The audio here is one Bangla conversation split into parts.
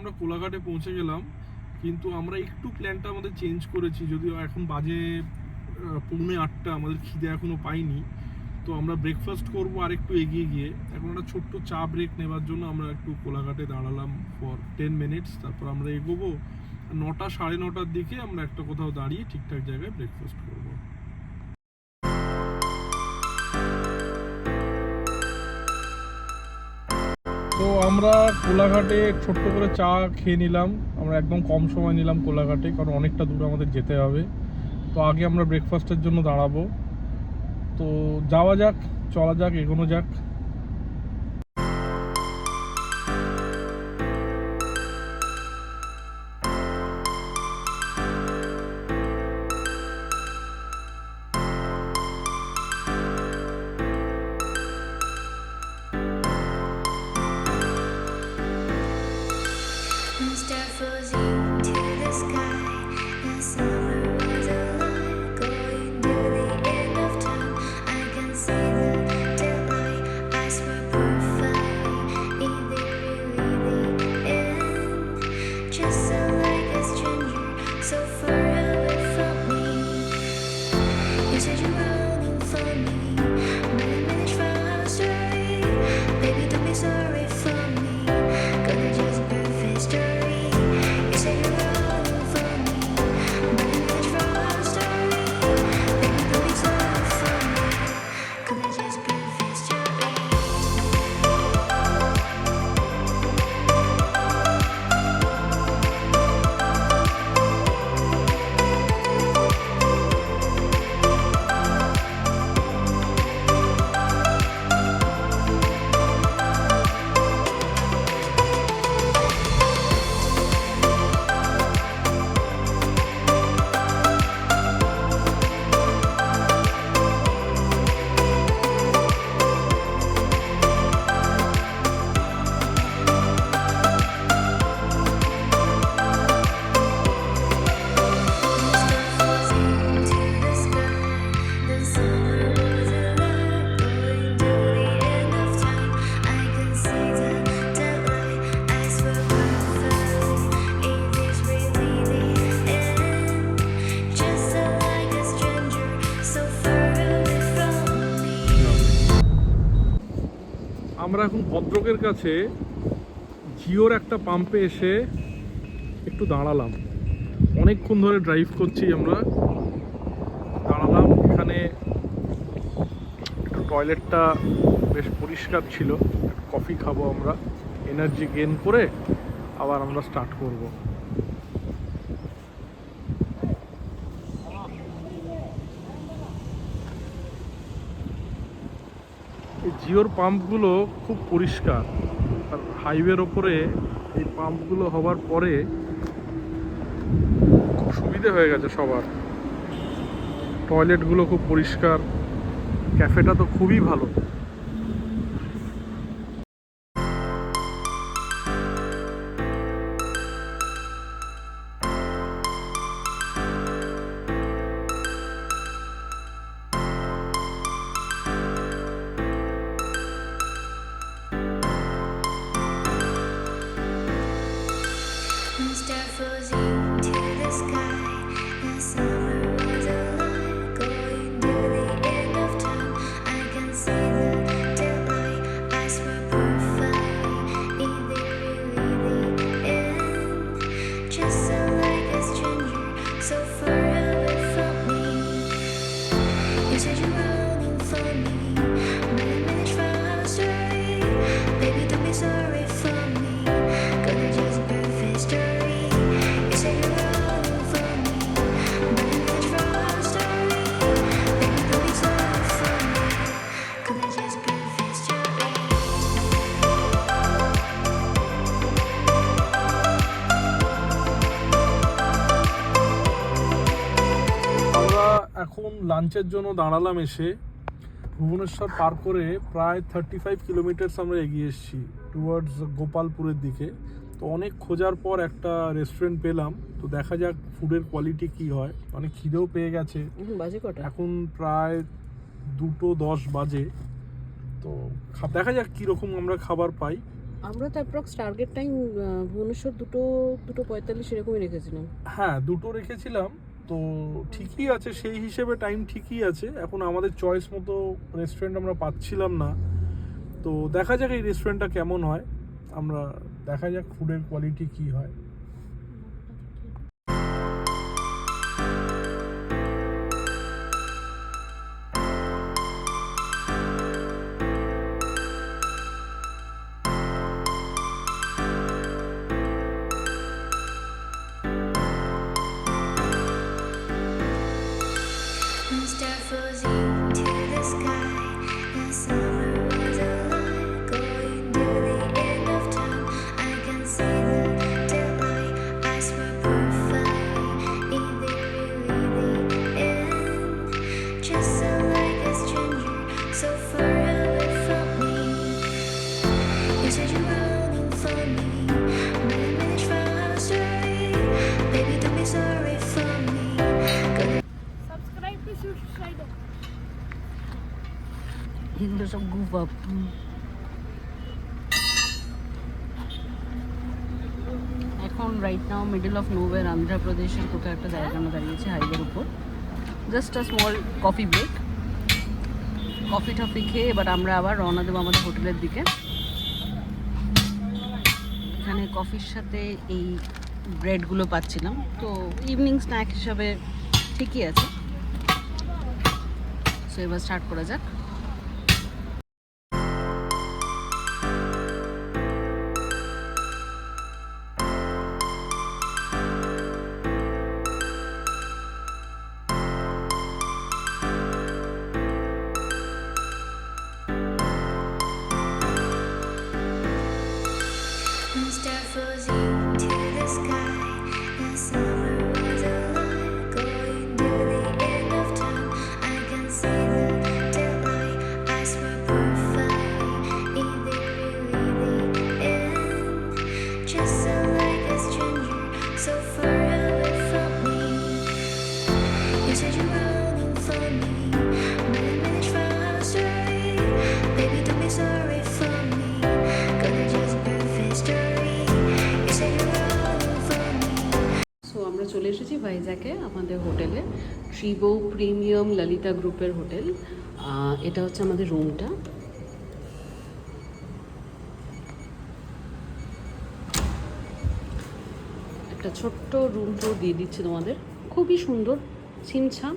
আমরা কোলাঘাটে পৌঁছে গেলাম, কিন্তু আমরা একটু প্ল্যানটা আমাদের চেঞ্জ করেছি। যদিও এখন বাজে 7:45, আমাদের খিদে এখনো পাইনি। তো আমরা ব্রেকফাস্ট করব আর একটু এগিয়ে গিয়ে। এখন একটা ছোট্ট চা ব্রেক নেবার জন্য আমরা একটু কোলাঘাটে দাঁড়ালাম ফর 10 মিনিটস। তারপর আমরা এগোবো 9টা 9:30টার দিকে আমরা একটা কোথাও দাঁড়িয়ে ঠিকঠাক জায়গায় ব্রেকফাস্ট করবো। তো আমরা কোলাঘাটে ছোট্ট করে চা খেয়ে নিলাম। আমরা একদম কম সময় নিলাম কোলাঘাটে, কারণ অনেকটা দূর আমাদের যেতে হবে। তো আগে আমরা ব্রেকফাস্টের জন্য দাঁড়াবো। তো যাওয়া যাক, চলা যাক, এগোনো যাক। আমরা এখন ভদ্রকের কাছে জিওর একটা পাম্পে এসে একটু দাঁড়ালাম। অনেকক্ষণ ধরে ড্রাইভ করছি, আমরা দাঁড়ালাম এখানে। একটু টয়লেটটা বেশ পরিষ্কার ছিল। কফি খাবো আমরা, এনার্জি গেইন করে আবার আমরা স্টার্ট করব। এই জিওর পাম্পগুলো খুব পরিষ্কার, আর হাইওয়ের ওপরে এই পাম্পগুলো হওয়ার পরে খুব সুবিধে হয়ে গেছে সবার। টয়লেটগুলো খুব পরিষ্কার, ক্যাফেটা তো খুবই ভালো। এখন লাঞ্চের জন্য দাঁড়ালাম এসে। ভুবনেশ্বর পার করে প্রায় 35 কিলোমিটার্স আমরা এগিয়ে এসেছি টুয়ার্ডস গোপালপুরের দিকে। তো অনেক খোঁজার পর একটা রেস্টুরেন্ট পেলাম। তো দেখা যাক ফুডের কোয়ালিটি কি হয়। অনেক খিদেও পেয়ে গেছে। এখন প্রায় 2:10 বাজে। তো দেখা যাক কীরকম আমরা খাবার পাই। আমরা তো অ্যাপ্রক্স টার্গেট টাইম ভুবনেশ্বর 2:45 এরকমই রেখেছিলাম। হ্যাঁ 2টো রেখেছিলাম, তো ঠিকই আছে, সেই হিসেবে টাইম ঠিকই আছে। এখন আমাদের চয়েস মতো রেস্টুরেন্ট আমরা পাচ্ছিলাম না, তো দেখা যাক এই রেস্টুরেন্টটা কেমন হয়, আমরা দেখা যাক ফুডের কোয়ালিটি কি হয়। Start floating to the sky. The summer was alive, going to the end of time. I can see the daylight. Eyes were perfect. Is it really the end? Just so like a stranger, so far away from me. You said you were longing for me, but I managed from our story. Baby, don't be sorry for me. Subscribe to Suicide. এগুলো সব গুপ আপ। এখন right now middle of nowhere অন্ধ্রপ্রদেশের কোথাও একটা জায়গা না দাঁড়িয়েছে হাইওয়ের উপর। Just a small coffee break, coffee টফি খেয়ে এবার আমরা আবার রওনা দেবো আমাদের হোটেলের দিকে। এখানে কফির সাথে এই ব্রেডগুলো পাচ্ছিলাম, তো ইভিনিং স্ন্যাক হিসাবে ঠিকই আছে। সো এবার স্টার্ট করা যাক। Start floating to the sky. The summer was alive, going to the end of time. I can see the daylight. Eyes were perfect. Is it really the end? Just so like a stranger, so far away from me. You said you were longing for me, but I managed from our story. Baby, don't be sorry for me. Gonna just perfect story. You said you were longing for me. So আমরা চলে এসেছি ভাইজ্যাকে আমাদের হোটেলে, ট্রিবো প্রিমিয়াম ললিতা গ্রুপের হোটেল। এটা হচ্ছে আমাদের রুমটা। একটা ছোট্ট রুম টুর দিয়ে দিচ্ছে তোমাদের, খুবই সুন্দর, ছিমছাম।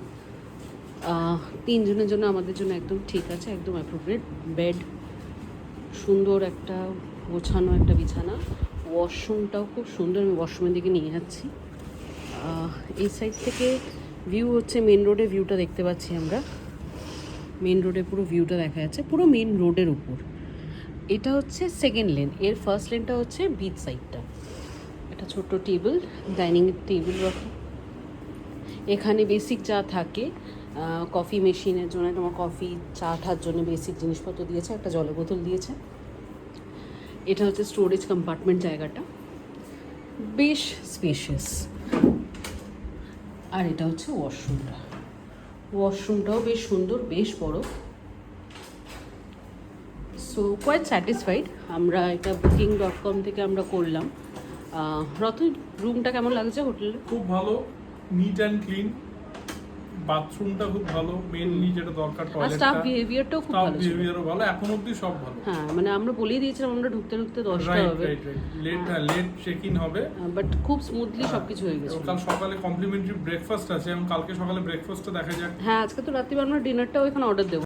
3 জনের জন্য আমাদের জন্য একদম ঠিক আছে, একদম অ্যাপ্রোপ্রিয়েট। বেড, সুন্দর একটা গোছানো একটা বিছানা, ওয়াশরুমটাও খুব সুন্দর। আমি ওয়াশরুমের দিকে নিয়ে যাচ্ছি। এই সাইড থেকে ভিউ হচ্ছে মেন রোডের ভিউটা দেখতে পাচ্ছি আমরা। মেন রোডে পুরো ভিউটা দেখা যাচ্ছে, পুরো মেন রোডের উপর। এটা হচ্ছে সেকেন্ড লেন, এর ফার্স্ট লেনটা হচ্ছে বিচ সাইডটা। একটা ছোট্ট টেবিল, ডাইনিং টেবিল রাখা। এখানে বেসিক যা থাকে, কফি মেশিনের জন্য তোমার কফি চা ঠার জন্য বেসিক জিনিসপত্র দিয়েছে, একটা জলের বোতল দিয়েছে। এটা হচ্ছে স্টোরেজ কম্পার্টমেন্ট জায়গাটা, বেশ স্পেশিয়াস। আর এটা হচ্ছে ওয়াশরুমটা, ওয়াশরুমটাও বেশ সুন্দর, বেশ বড়। So quite satisfied. আমরা এটা booking.com থেকে আমরা করলাম। রতন, রুমটা কেমন লাগছে হোটেলে? খুব ভালো, নিট অ্যান্ড ক্লিন, বাথরুমটা খুব ভালো, মেইনলি যেটা দরকার আর টয়লেটটা, স্টাফ বিহেভিয়ারটাও খুব স্টাফ ভালো ছিল। বিহেভিয়ারও ভালো, এখন অবধি সব ভালো। হ্যাঁ, মানে আমরা বলেই দিয়েছিলাম আমরা ঢুকতে ঢুকতে 10টা রাইট হবে, right right, late check in হবে, বাট খুব স্মুথলি সব কিছু হয়ে এবং গেছে। কাল সকালে কমপ্লিমেন্টারি ব্রেকফাস্ট আছে, এবং কালকে সকালে ব্রেকফাস্টটা দেখা যাক। হ্যাঁ, আজকে তো রাত্রিবেলা আমরা ডিনারটাও এখানে অর্ডার দেবো।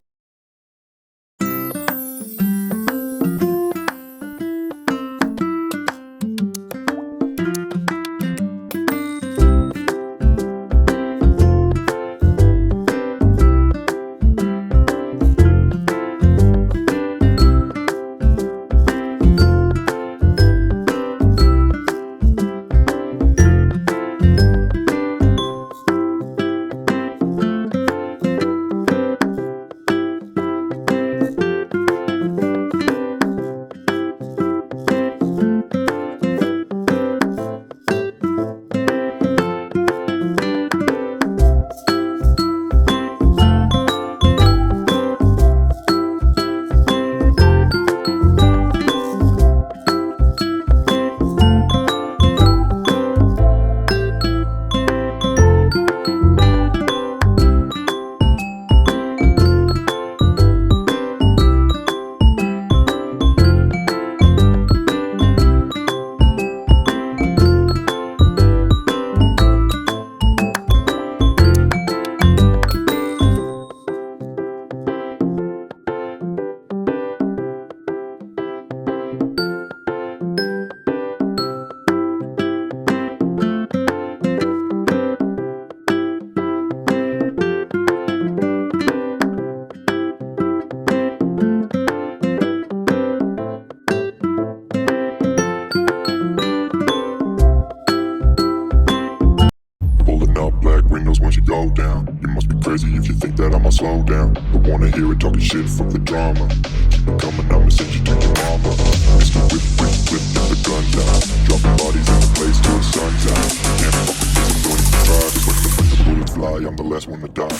hear it talking shit, fuck the drama. Keep it coming, I'ma send you to your mama. Mr. Whip, whip, whip, get the guns out. Dropping bodies in the place till the sun's out. Can't fuck with this, I'm doing it for try. Cause when the bullets fly, I'm the last one to die.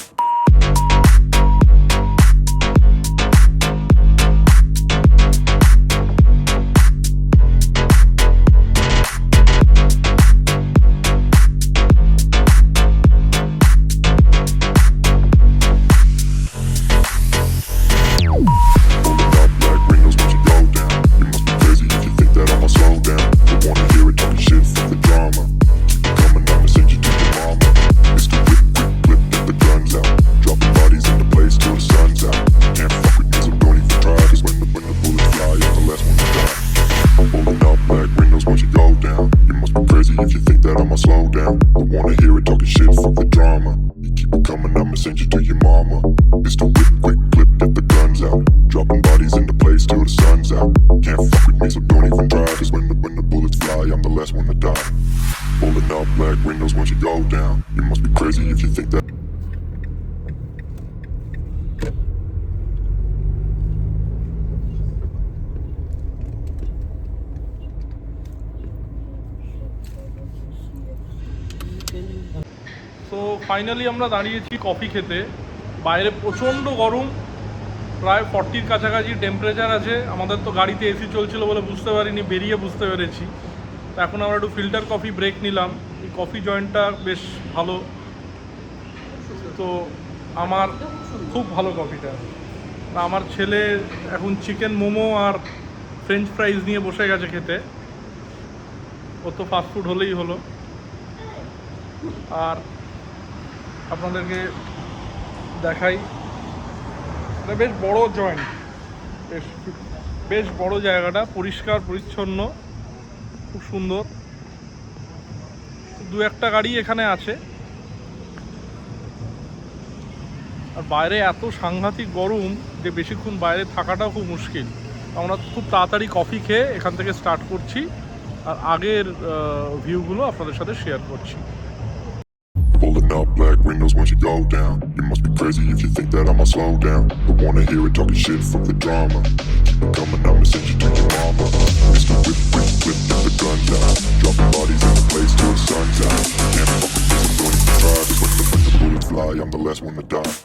তো ফাইনালি আমরা দাঁড়িয়েছি কফি খেতে। বাইরে প্রচণ্ড গরম, প্রায় 40-র কাছাকাছি টেম্পারেচার আছে। আমাদের তো গাড়িতে এসি চলছিল বলে বুঝতে পারিনি, বেরিয়ে বুঝতে পেরেছি। তো এখন আমরা একটু ফিল্টার কফি ব্রেক নিলাম। এই কফি জয়েন্টটা বেশ ভালো, তো আমার খুব ভালো কফিটা। আমার ছেলে এখন চিকেন মোমো আর ফ্রেঞ্চ ফ্রাইজ নিয়ে বসে গেছে খেতে। ও তো ফাস্টফুড হলেই হলো। আর আপনাদেরকে দেখাই, এটা বেশ বড় জয়েন্ট, বেশ বড় জায়গাটা, পরিষ্কার পরিচ্ছন্ন, খুব সুন্দর। দু একটা গাড়ি এখানে আছে। আর বাইরে এত সাংঘাতিক গরম যে বেশিক্ষণ বাইরে থাকাটাও খুব মুশকিল। আমরা খুব তাড়াতাড়ি কফি খেয়ে এখান থেকে স্টার্ট করছি, আর আগের ভিউগুলো আপনাদের সাথে শেয়ার করছি। Pulling up black windows once you go down. You must be crazy if you think that I'ma slow down. Don't wanna hear it talking shit, fuck the drama. Keep it coming, I'ma send you to your mama. Mr. Whip, whip, whip, get the guns out. Dropping bodies in the place till the sun's out. Can't fuck with this, I'm going to try. Cause when the bullets fly, I'm the last one to die.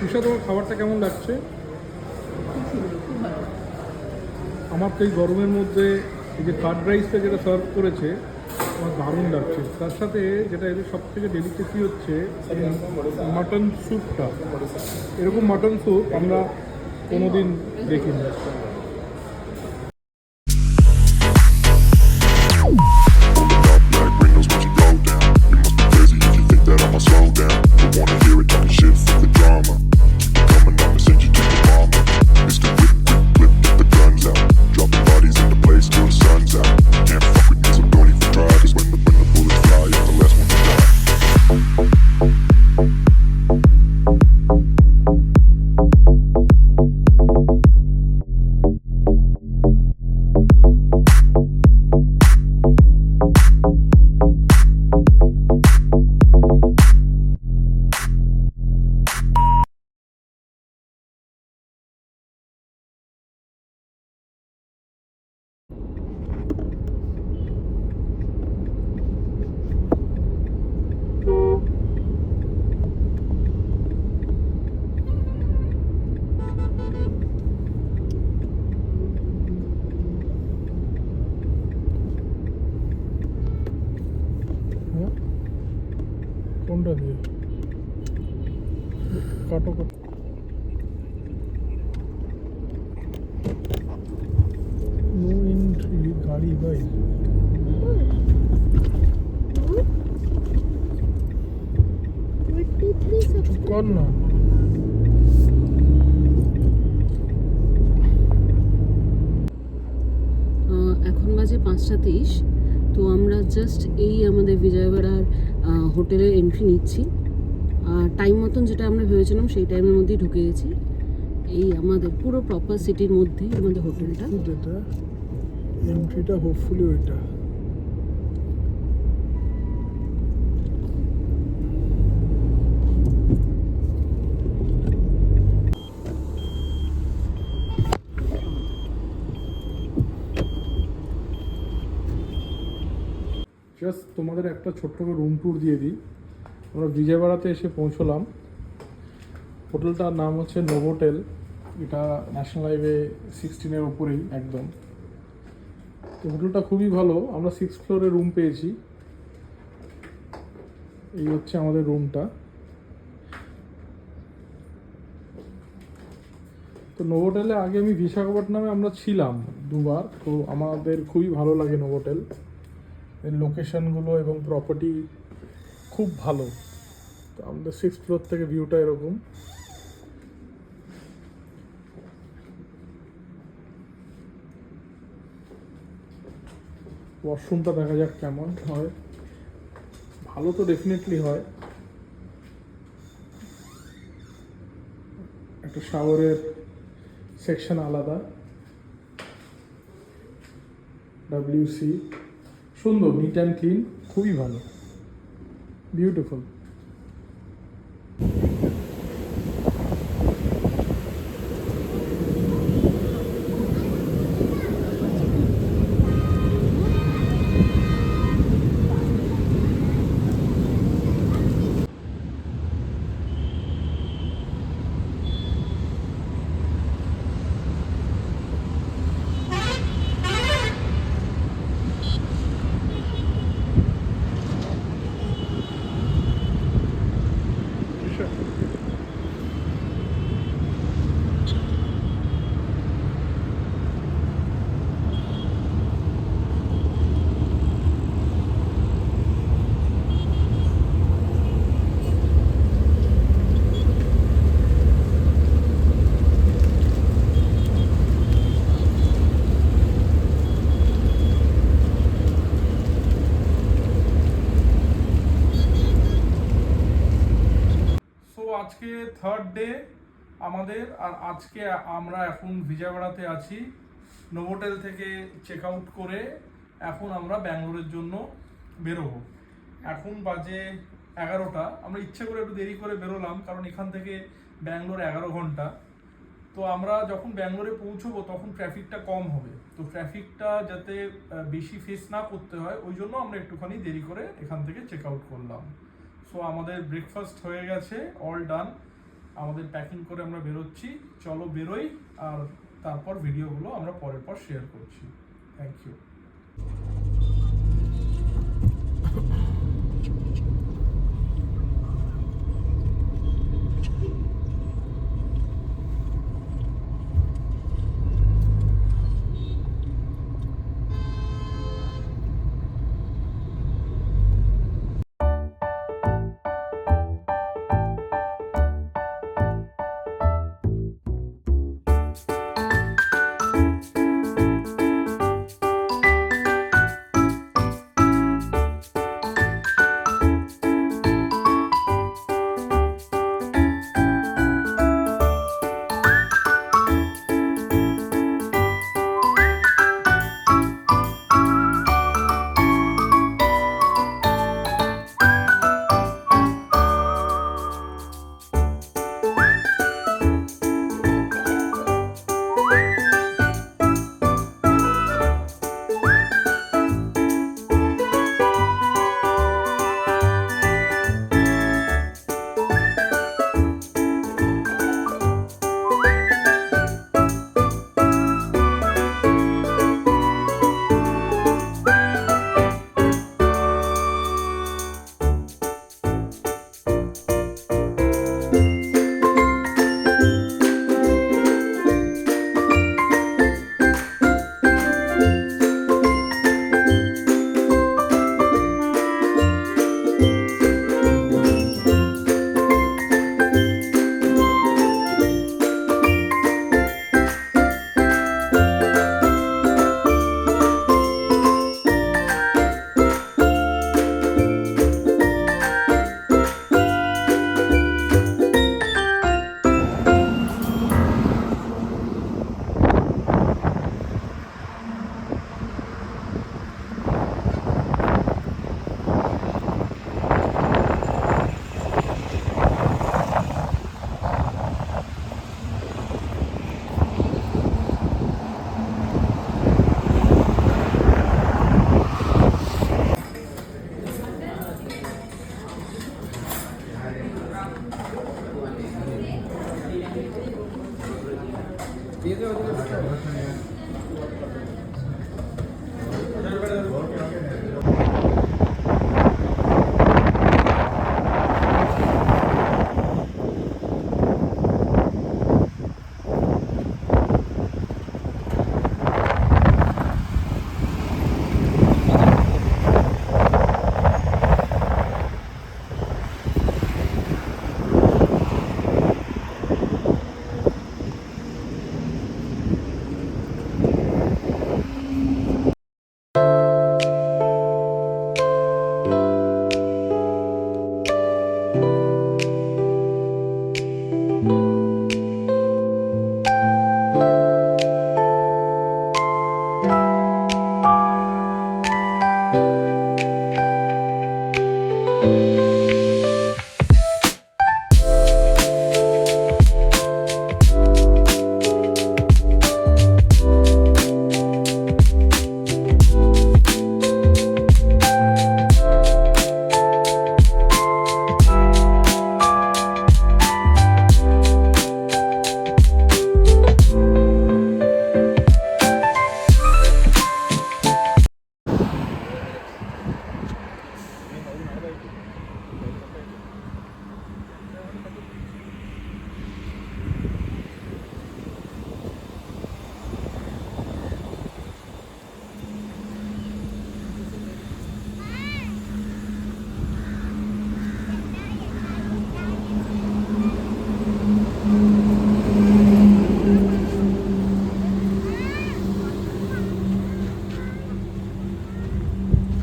Isha, তোমার খাবারটা কেমন লাগছে? আমার তো এই গরমের মধ্যে এই যে কার্ড রাইসটা যেটা সার্ভ করেছে আমার দারুণ লাগছে। তার সাথে যেটা এদের সব থেকে ডেলিকেসি হচ্ছে মাটন স্যুপটা। এরকম মাটন স্যুপ আমরা কোনোদিন দেখিনি। কোনটা দিয়ে কাটো কাটো নো এন্ট্রি গাড়ি ভাই কর না এখন বাজে 5:23। তো আমরা জাস্ট এই আমাদের বিজয়বাড়ার হোটেলে এন্ট্রি নিচ্ছি। টাইম মতন যেটা আমরা ভেবেছিলাম সেই টাইমের মধ্যেই ঢুকে গেছি। এই আমাদের পুরো প্রপার সিটির মধ্যেই আমাদের হোটেলটা। যেটা এন্ট্রিটা হোপফুলি ওইটা জাস্ট তোমাদের একটা ছোট্ট করে রুম ট্যুর দিয়ে দিই। আমরা বিজয়বাড়াতে এসে পৌঁছলাম। হোটেলটার নাম হচ্ছে নোভোটেল। এটা ন্যাশনাল হাইওয়ে 16-এর ওপরেই একদম। তো হোটেলটা খুবই ভালো। আমরা 6th ফ্লোরে রুম পেয়েছি। এই হচ্ছে আমাদের রুমটা। তো নোভোটেলে আগে আমি বিশাখাপট্টনমে আমরা ছিলাম 2বার। তো আমাদের খুবই ভালো লাগে নোভোটেল। এর লোকেশনগুলো এবং প্রপার্টি খুব ভালো। তো আমাদের 6th ফ্লোর থেকে ভিউটা এরকম। ওয়াশরুমটা দেখা যাক কেমন হয়। ভালো তো ডেফিনেটলি হয়। একটা শাওয়ারের সেকশন আলাদা, WC, সুন্দর, নিট অ্যান্ড ক্লিন, খুবই ভালো, বিউটিফুল। আজকে 3rd ডে আমাদের। আর আজকে আমরা এখন বিজয়বাড়াতে আছি। নোভোটেল থেকে চেক আউট করে এখন আমরা ব্যাঙ্গালোরের জন্য বেরোবো। এখন বাজে 11টা। আমরা ইচ্ছে করে একটু দেরি করে বেরোলাম, কারণ এখান থেকে ব্যাঙ্গালোর 11 ঘন্টা। তো আমরা যখন ব্যাঙ্গালোরে পৌঁছবো তখন ট্রাফিকটা কম হবে। তো ট্রাফিকটা যাতে বেশি ফেস না করতে হয়, ওই জন্য আমরা একটুখানি দেরি করে এখান থেকে চেক আউট করলাম। সো আমাদের ব্রেকফাস্ট হয়ে গেছে, অল ডান। আমাদের প্যাকিং করে আমরা বেরোচ্ছি। চলো বেরোই, আর তারপর ভিডিওগুলো আমরা পরের পর শেয়ার করছি। Thank you.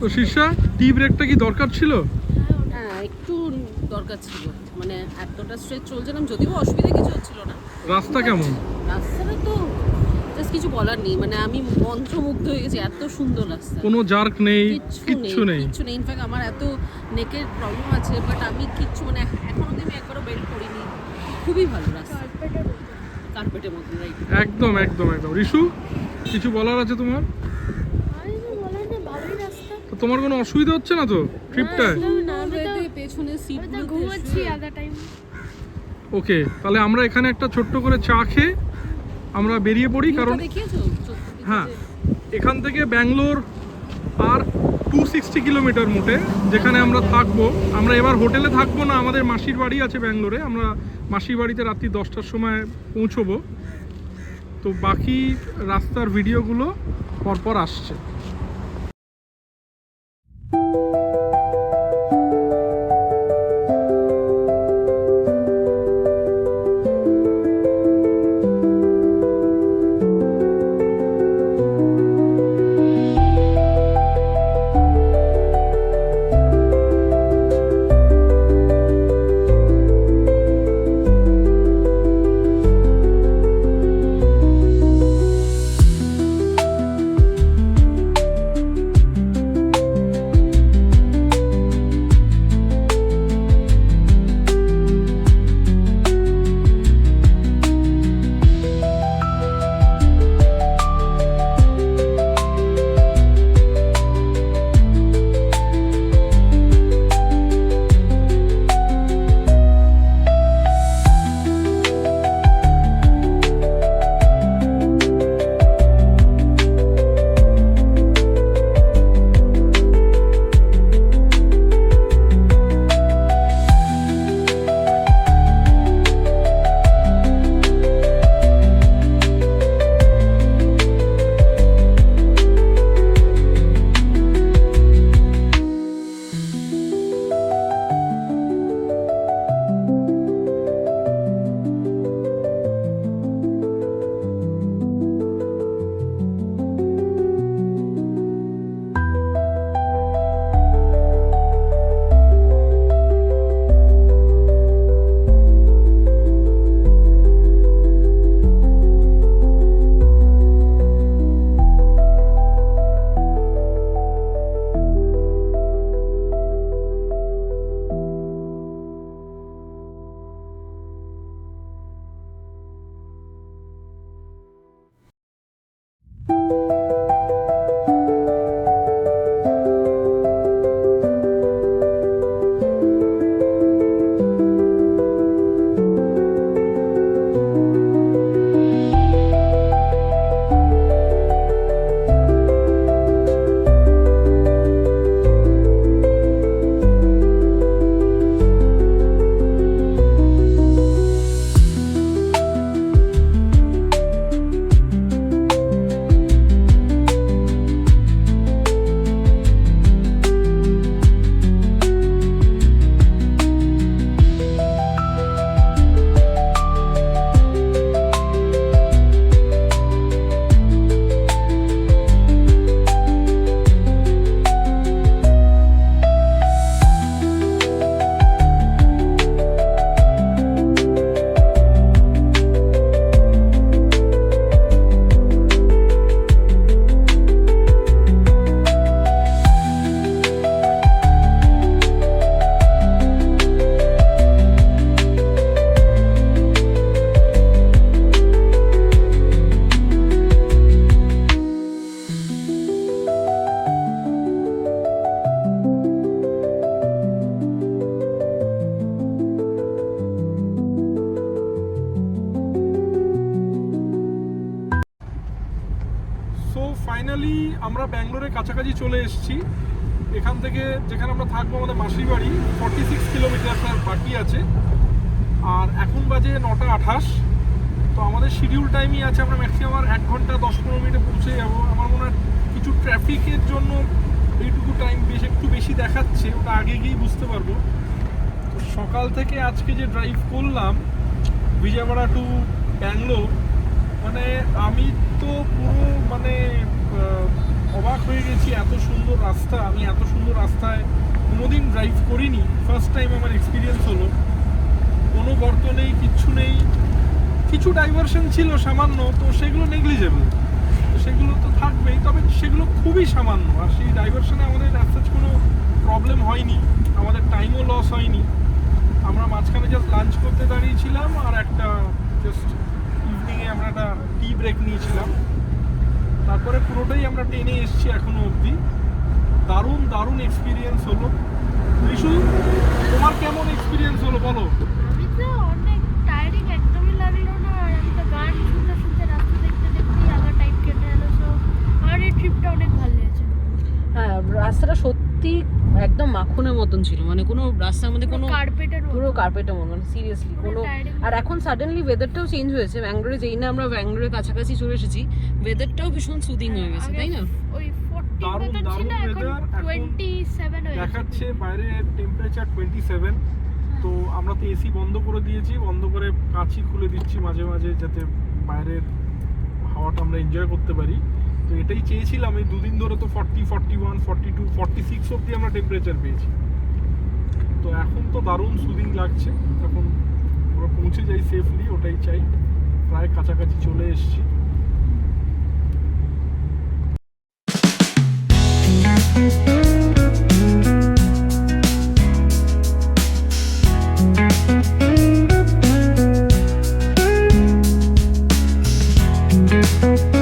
তো শীর্ষা টি ব্রেকটা কি দরকার ছিল? হ্যাঁ একটু দরকার ছিল, মানে এতটা স্ট্রেচ চলছিলাম, যদিও অসুবিধা কিছু হচ্ছিল না। রাস্তা কেমন? রাস্তাটা তো জাস্ট কিছু বলার নেই, মানে আমি মন্ত্রমুগ্ধ হয়ে গেছি, এত সুন্দর রাস্তা, কোনো জার্ক নেই, কিচ্ছু নেই। কিচ্ছু নেই। ইনফ্যাক্ট আমার এত নেকের প্রবলেম আছে, বাট আমি কিচ্ছু মানে এখনো অবধি আমি একবারও বেল্ট করিনি। খুবই ভালো রাস্তা, কার্পেটের মতন, রাইট? একদম একদম একদম। রিশু, কিছু বলার আছে তোমার? আমি তো বলার না, ভালোই রাস্তা। তো তোমার কোনো অসুবিধা হচ্ছে না তো ট্রিপটায়? না, আমি তো পেছনে সিট ঘুমাচ্ছি আধা টাইম। ওকে, তাহলে আমরা এখানে একটা ছোট্ট করে চা খেয়ে আমরা বেরিয়ে পড়ি, কারণ দেখিয়েছো হ্যাঁ এখান থেকে ব্যাঙ্গালোর আর 260 কিলোমিটার মোটে, যেখানে আমরা থাকবো। আমরা এবার হোটেলে থাকবো না, আমাদের মাসির বাড়ি আছে ব্যাঙ্গালোরে, আমরা মাসির বাড়িতে রাত্রি 10টার সময় পৌঁছবো। তো বাকি রাস্তার ভিডিওগুলো পরপর আসছে। ফাইনালি আমরা ব্যাঙ্গালোরের কাছাকাছি চলে এসেছি। এখান থেকে যেখানে আমরা থাকবো, আমাদের মাসির বাড়ি 46 কিলোমিটার বাকি আছে, আর এখন বাজে 9:28। তো আমাদের শিডিউল টাইমই আছে, আমরা ম্যাক্সিমাম 1 ঘন্টা 10-15 মিনিটে পৌঁছে যাবো। আমার মনে হয় কিছু ট্রাফিকের জন্য এইটুকু টাইম একটু বেশি দেখাচ্ছে, ওটা আগে গিয়েই বুঝতে পারবো। তো সকাল থেকে আজকে যে ড্রাইভ করলাম বিজয়ওয়াড়া টু ব্যাঙ্গালোর, মানে আমি তো পুরো মানে অবাক হয়ে গেছি, এত সুন্দর রাস্তা, আমি এত সুন্দর রাস্তায় কোনোদিন ড্রাইভ করিনি, ফার্স্ট টাইম আমার এক্সপিরিয়েন্স হলো। কোনো গর্ত নেই, কিচ্ছু নেই, কিছু ডাইভারশন ছিল সামান্য, তো সেগুলো নেগলিজেবল, তো সেগুলো তো থাকবেই, তবে সেগুলো খুবই সামান্য। আর সেই ডাইভারশনে আমাদের অ্যাজ কোনো প্রবলেম হয়নি, আমাদের টাইমও লস হয়নি। আমরা মাঝখানে জাস্ট লাঞ্চ করতে দাঁড়িয়েছিলাম, আর একটা জাস্ট ইভিনিংয়ে আমরা একটা টি ব্রেক নিয়েছিলাম, তারপরে পুরোটাই আমরা ট্রেনে এসেছি এখনো অবধি। দারুণ দারুণ এক্সপিরিয়েন্স হলো। রিশু, তোমার কেমন এক্সপিরিয়েন্স হলো বলো? আমি তো অনেক টায়ারিং একদমই লাগলো না, আর আমি তো গান শুনতে শুনতে রাস্তা দেখতে দেখতেই আবার টাইম কেটে গেল। সো আমার এই ট্রিপটা অনেক ভালো লেগেছে। হ্যাঁ, রাস্তাটা সত্যি একদম মাখনের মতন ছিল, মানে কোনো রাস্তার মধ্যে কোনো কার্পেটের পুরো কার্পেটের মতন, মানে সিরিয়াসলি কোনো। আর এখন সাডেনলি ওয়েদারটাও চেঞ্জ হয়েছে ব্যাঙ্গালোরে, যেই না আমরা ব্যাঙ্গালোরের কাছাকাছি চলে এসেছি, ওয়েদারটাও ভীষণ সুদিং হয়ে গেছে, তাই না? ওই 40 দারুণ মতন ছিল, দারুণ এখন weather, এখন 27 হয়ে গেছে। দেখাচ্ছে বাইরে টেম্পারেচার 27। তো আমরা তো এসি বন্ধ করে দিয়েছি, বন্ধ করে কাঁচি খুলে দিচ্ছি মাঝে মাঝে, যাতে বাইরের হাওয়াটা আমরা এনজয় করতে পারি। তো এটাই চেয়েছিলাম, এই দুদিন ধরে তো 40, 41, 42, 46 অবধি আমরা টেম্পারেচার পেয়েছি। তো এখন তো দারুণ সুদিং লাগছে, এখন আমরা পৌঁছে যাই সেফলি, ওটাই চাই। প্রায় কাছাকাছি চলে এসেছি। Thank